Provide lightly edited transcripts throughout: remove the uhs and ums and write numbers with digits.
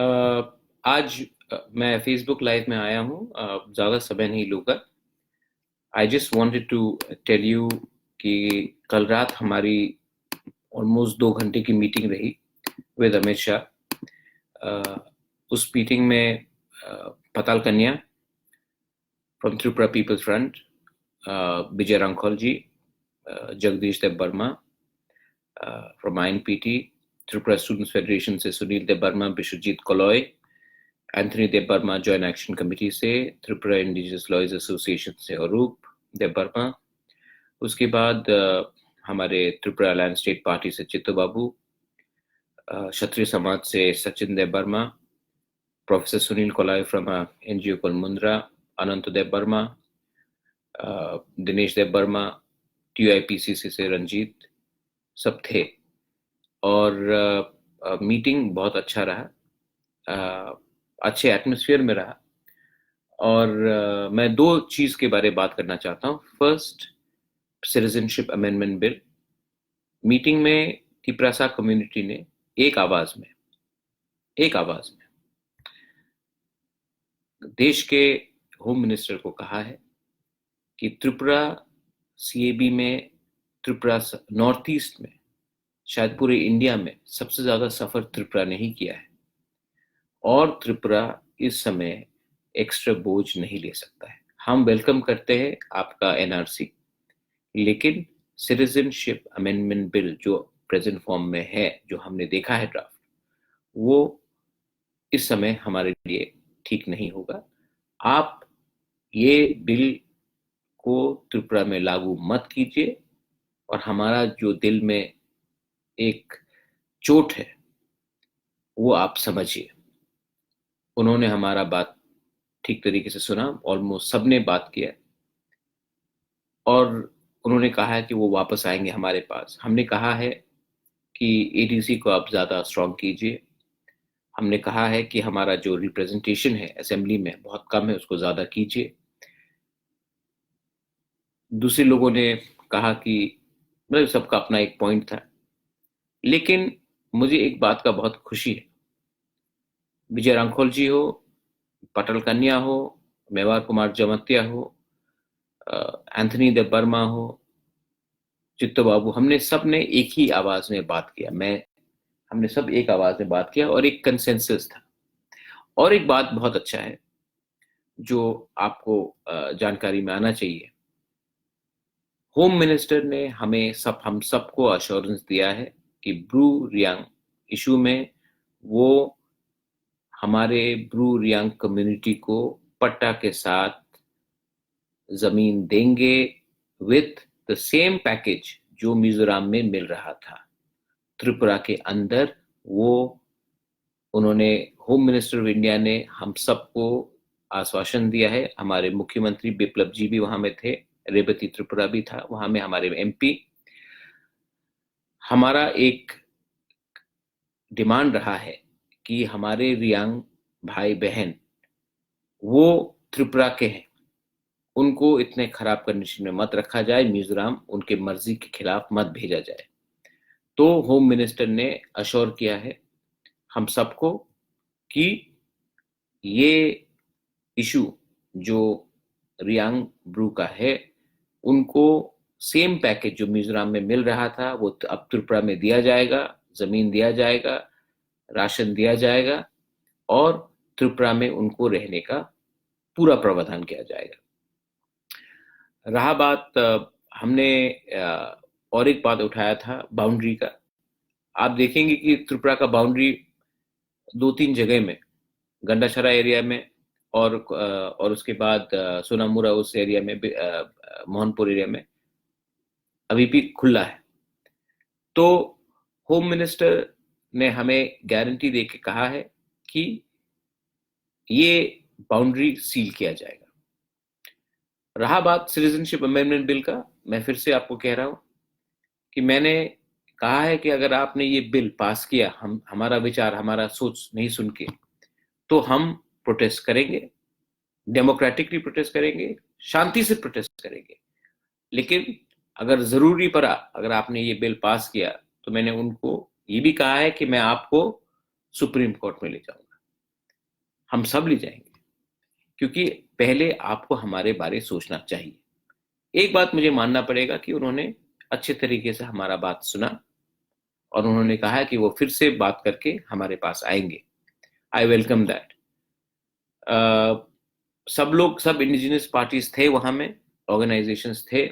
आज मैं Facebook live में आया हूँ। ज़्यादा समय नहीं लूँगा। I just wanted to tell you कि कल रात हमारी ऑलमोस्ट 2 घंटे की मीटिंग रही विद अमित शाह। उस मीटिंग में Patal Kanya from Tripura people's front, Vijay Rankhal ji, Jagdish Dev Varma from INPT, Tripura students federation से Sunil Dev Varma, Vishwajit Kaloy, Anthony Dev Varma joint action committee से, त्रिपुरा इंडिजिनस लॉयर्स एसोसिएशन से अरूप देव वर्मा, उसके बाद हमारे त्रिपुरा लैंड स्टेट पार्टी से चित्तू बाबू, क्षत्रिय समाज से Sachin Dev Varma, professor Sunil Kolai from NGO Kolmundra, Anant Dev Varma, Dinesh Dev Varma, TIPCC से रंजीत, सब थे। और मीटिंग बहुत अच्छा रहा, अच्छे एटमॉस्फेयर में रहा। और मैं दो चीज के बारे में बात करना चाहता हूँ। First, citizenship amendment bill. Meeting में तिपरासा कम्युनिटी ने एक आवाज में देश के होम मिनिस्टर को कहा है कि त्रिपुरा सीएबी में, त्रिपुरा नॉर्थ ईस्ट में, शायद पूरे इंडिया में सबसे ज्यादा सफर त्रिपुरा ने ही किया है, और त्रिपुरा इस समय एक्स्ट्रा बोझ नहीं ले सकता है। हम वेलकम करते हैं आपका एनआरसी, लेकिन सिटीजनशिप अमेंडमेंट बिल जो प्रेजेंट फॉर्म में है, जो हमने देखा है ड्राफ्ट, वो इस समय हमारे लिए ठीक नहीं होगा। आप ये बिल को त्रिपुरा में लागू मत कीजिए, और हमारा जो दिल में एक चोट है वो आप समझिए। उन्होंने हमारा बात ठीक तरीके से सुना, ऑलमोस्ट सबने बात किया, और उन्होंने कहा है कि वो वापस आएंगे हमारे पास। हमने कहा है कि एडीसी को आप ज़्यादा स्ट्रॉन्ग कीजिए। हमने कहा है कि हमारा जो रिप्रेजेंटेशन है असेंबली में बहुत कम है, उसको ज़्यादा कीजिए। दूसरे लोगों ने कहा कि मतलब सबका अपना एक पॉइंट था, लेकिन मुझे एक बात का बहुत खुशी है। विजय रांखोल जी हो, पटल कन्या हो, मेवार कुमार जमत्या हो, एंथनी देव वर्मा हो, चित्तो बाबू, हमने सब ने एक ही आवाज में बात किया। हमने सब एक आवाज में बात किया और एक कंसेंसस था। और एक बात बहुत अच्छा है जो आपको जानकारी में आना चाहिए। होम मिनिस्टर ने हम सबको अश्योरेंस दिया है कि ब्रू रियांग इशू में वो हमारे ब्रू रियांग कम्युनिटी को पट्टा के साथ जमीन देंगे, विथ द सेम पैकेज जो मिजोरम में मिल रहा था त्रिपुरा के अंदर। वो उन्होंने, होम मिनिस्टर ऑफ इंडिया ने हम सबको आश्वासन दिया है। हमारे मुख्यमंत्री बिप्लब जी भी वहां में थे, रेवती त्रिपुरा भी था वहां में, हमारे एमपी। हमारा एक डिमांड रहा है कि हमारे रियांग भाई बहन वो त्रिपुरा के हैं, उनको इतने खराब कंडीशन में मत रखा जाए, मिजोरम उनके मर्जी के खिलाफ मत भेजा जाए। तो होम मिनिस्टर ने अश्योर किया है हम सबको कि ये इशू जो रियांग ब्रू का है, उनको सेम पैकेज जो मिजोरम में मिल रहा था वो अब त्रिपुरा में दिया जाएगा। जमीन दिया जाएगा, राशन दिया जाएगा, और त्रिपुरा में उनको रहने का पूरा प्रावधान किया जाएगा। रहा बात, हमने और एक बात उठाया था बाउंड्री का। आप देखेंगे कि त्रिपुरा का बाउंड्री 2-3 जगह में, गंडाछरा एरिया में, और उसके बाद सोनामुरा उस एरिया में, मोहनपुर एरिया में अभी भी खुला है। तो होम मिनिस्टर ने हमें गारंटी देके कहा है कि ये बाउंड्री सील किया जाएगा। रहा बात सिटीजनशिप अमेंडमेंट बिल का, मैं फिर से आपको कह रहा हूं कि मैंने कहा है कि अगर आपने ये बिल पास किया, हमारा विचार, हमारा सोच नहीं सुन के, तो हम प्रोटेस्ट करेंगे, डेमोक्रेटिकली प्रोटेस्ट करेंगे, शांति से प्रोटेस्ट करेंगे। लेकिन अगर जरूरी पड़ा, अगर आपने ये बिल पास किया, तो मैंने उनको ये भी कहा है कि मैं आपको सुप्रीम कोर्ट में ले जाऊंगा। हम सब ले जाएंगे, क्योंकि पहले आपको हमारे बारे सोचना चाहिए। एक बात मुझे मानना पड़ेगा कि उन्होंने अच्छे तरीके से हमारा बात सुना और उन्होंने कहा कि वो फिर से बात करके हमारे पास आएंगे। I welcome that. सब लोग, सब इंडिजिनस पार्टीज थे वहां में, ऑर्गेनाइजेशंस थे।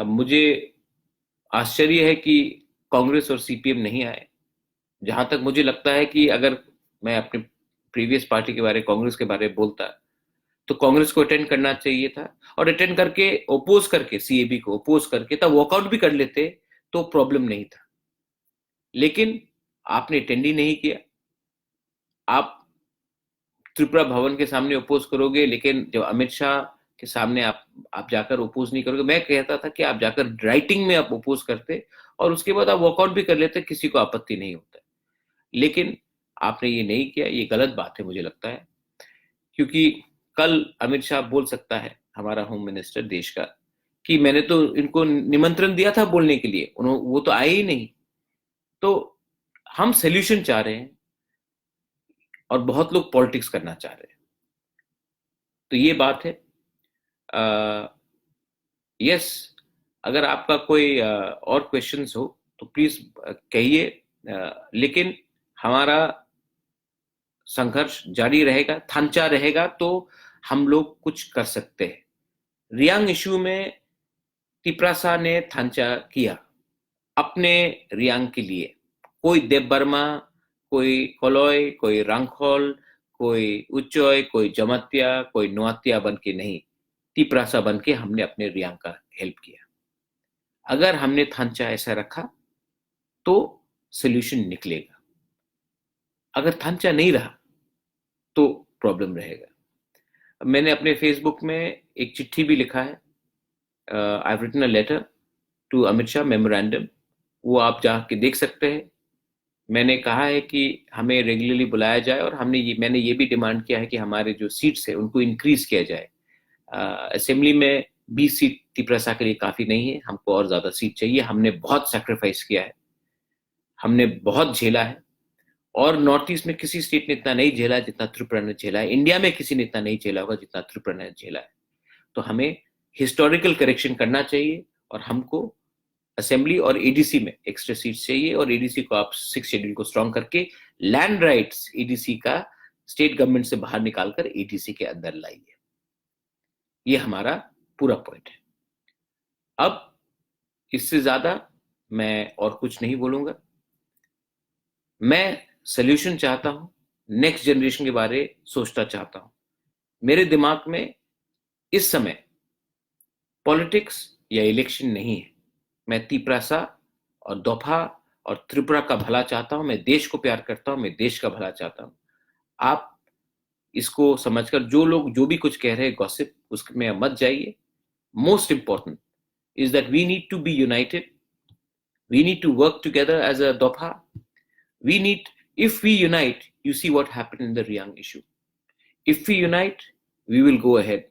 मुझे आश्चर्य है कि कांग्रेस और सीपीएम नहीं आए। जहां तक मुझे लगता है कि अगर मैं अपने प्रीवियस पार्टी के बारे, कांग्रेस के बारे में बोलता, तो कांग्रेस को अटेंड करना चाहिए था, और अटेंड करके ओपोज करके, सीएबी को ओपोज करके तब वॉकआउट भी कर लेते तो प्रॉब्लम नहीं था। लेकिन आपने अटेंड ही नहीं किया। आप त्रिपुरा भवन के सामने ओपोज करोगे, लेकिन जब अमित शाह के सामने आप जाकर ओपोज नहीं करोगे। मैं कहता था कि आप जाकर राइटिंग में आप ओपोज करते और उसके बाद आप वॉकआउट भी कर लेते, किसी को आपत्ति नहीं होता। लेकिन आपने ये नहीं किया। ये गलत बात है मुझे लगता है, क्योंकि कल अमित शाह बोल सकता है, हमारा होम मिनिस्टर देश का, कि मैंने तो इनको निमंत्रण दिया था बोलने के लिए, वो तो आए ही नहीं। तो हम सोल्यूशन चाह रहे हैं और बहुत लोग पॉलिटिक्स करना चाह रहे हैं। तो ये बात है। यस, अगर आपका कोई और क्वेश्चंस हो तो प्लीज कहिए, लेकिन हमारा संघर्ष जारी रहेगा, थांचा रहेगा, तो हम लोग कुछ कर सकते हैं। रियांग इशू में तिपरासा ने थांचा किया अपने रियांग के लिए। कोई देव बर्मा, कोई कोलोय, कोई रांगखोल, कोई उच्चोय, कोई जमातिया, कोई नोआतिया बन के नहीं, तिपरासा बन के हमने अपने रियांग का हेल्प किया। अगर हमने थांचा ऐसा रखा तो सोल्यूशन निकलेगा। अगर थांचा नहीं रहा तो प्रॉब्लम रहेगा। मैंने अपने फेसबुक में एक चिट्ठी भी लिखा है, I have written a letter to Amit Shah memorandum, वो आप जाके देख सकते हैं। मैंने कहा है कि हमें रेगुलरली बुलाया जाए, और मैंने ये भी डिमांड किया है कि हमारे जो सीट्स है उनको इंक्रीज किया जाए। असेंबली में 20 सीट तिपरासा के लिए काफी नहीं है, हमको और ज्यादा सीट चाहिए। हमने बहुत सैक्रिफाइस किया है, हमने बहुत झेला है, और नॉर्थ ईस्ट में किसी स्टेट ने इतना नहीं झेला जितना त्रिपुरा ने झेला है। इंडिया में किसी ने इतना नहीं झेला होगा जितना त्रिपुरा ने झेला है। तो हमें हिस्टोरिकल करेक्शन करना चाहिए, और हमको असेंबली और एडीसी में एक्स्ट्रा सीट्स चाहिए। और एडीसी को आप 6 शेड्यूल को स्ट्रॉन्ग करके लैंड राइट्स एडीसी का स्टेट गवर्नमेंट से बाहर निकालकर एडीसी के अंदर लाइए। ये हमारा पूरा पॉइंट है। अब इससे ज्यादा मैं और कुछ नहीं बोलूंगा। मैं सोल्यूशन चाहता हूं, नेक्स्ट जनरेशन के बारे सोचना चाहता हूं। मेरे दिमाग में इस समय पॉलिटिक्स या इलेक्शन नहीं है। मैं तिपरासा और दोफा और त्रिपुरा का भला चाहता हूं। मैं देश को प्यार करता हूं, मैं देश का भला चाहता हूं। आप इसको समझकर जो लोग जो भी कुछ कह रहे हैं गॉसिप, उसमें मत जाइए। Most important is that we need to be united. We need to work together as a Dopha. If we unite, you see what happened in the Riang issue. If we unite, we will go ahead.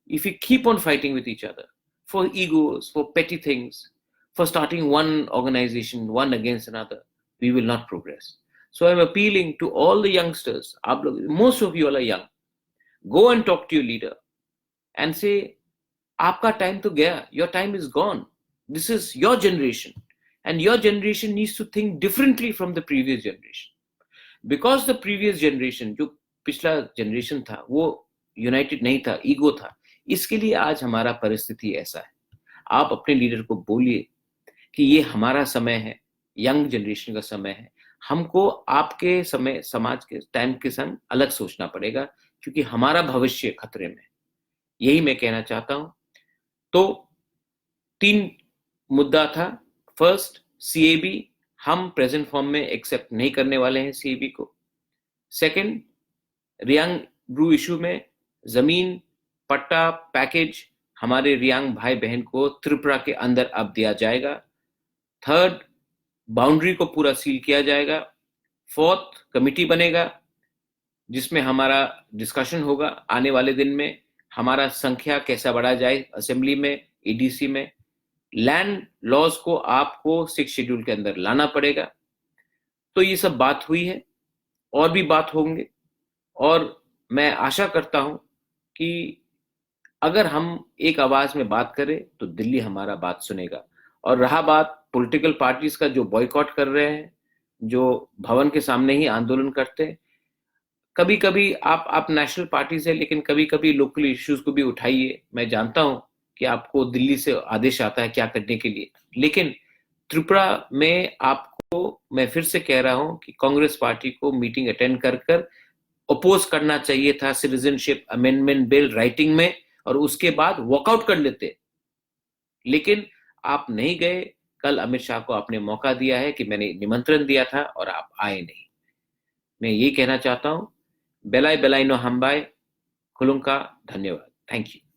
If we keep on fighting with each other for egos, for petty things, for starting one organization, one against another, we will not progress. So I'm appealing to all the youngsters. Most of you all are young. Go and talk to your leader and say, आपका time तो गया, your time is gone, this is your generation, and your generation needs to think differently from the previous generation. Because the previous generation, जो पिछला generation था, वो United नहीं था, ego था। इसके लिए आज हमारा परिस्थिति ऐसा है। आप अपने लीडर को बोलिए कि ये हमारा समय है, यंग जनरेशन का समय है। हमको आपके समय, समाज के टाइम के संग अलग सोचना पड़ेगा, क्योंकि हमारा भविष्य खतरे में। यही मैं कहना चाहता हूं। तो 3 मुद्दा था। फर्स्ट, सीएबी, हम प्रेजेंट फॉर्म में एक्सेप्ट नहीं करने वाले हैं सीएबी को। सेकंड, रियांग ब्रू इशू में जमीन, पट्टा, पैकेज हमारे रियांग भाई बहन को त्रिपुरा के अंदर अब दिया जाएगा। थर्ड, बाउंड्री को पूरा सील किया जाएगा। फोर्थ, कमिटी बनेगा जिसमें हमारा डिस्कशन होगा आने वाले दिन में, हमारा संख्या कैसा बढ़ा जाए असेंबली में, एडीसी में। लैंड लॉज को आपको 6 शेड्यूल के अंदर लाना पड़ेगा। तो ये सब बात हुई है, और भी बात होंगे। और मैं आशा करता हूं कि अगर हम एक आवाज में बात करें तो दिल्ली हमारा बात सुनेगा। और रहा बात पॉलिटिकल पार्टीज का जो बॉयकॉट कर रहे हैं, जो भवन के सामने ही आंदोलन करते हैं, कभी कभी आप नेशनल पार्टी से, लेकिन कभी कभी लोकल इश्यूज को भी उठाइए। मैं जानता हूं कि आपको दिल्ली से आदेश आता है क्या करने के लिए, लेकिन त्रिपुरा में आपको मैं फिर से कह रहा हूं कि कांग्रेस पार्टी को मीटिंग अटेंड कर कर अपोज करना चाहिए था सिटीजनशिप अमेंडमेंट बिल राइटिंग में, और उसके बाद वॉकआउट कर लेते। लेकिन आप नहीं गए। कल अमित शाह को आपने मौका दिया है कि मैंने निमंत्रण दिया था और आप आए नहीं। मैं ये कहना चाहता हूं, बेलाय बेलाय नो हम्बाय, खुलुंका, धन्यवाद, थैंक यू।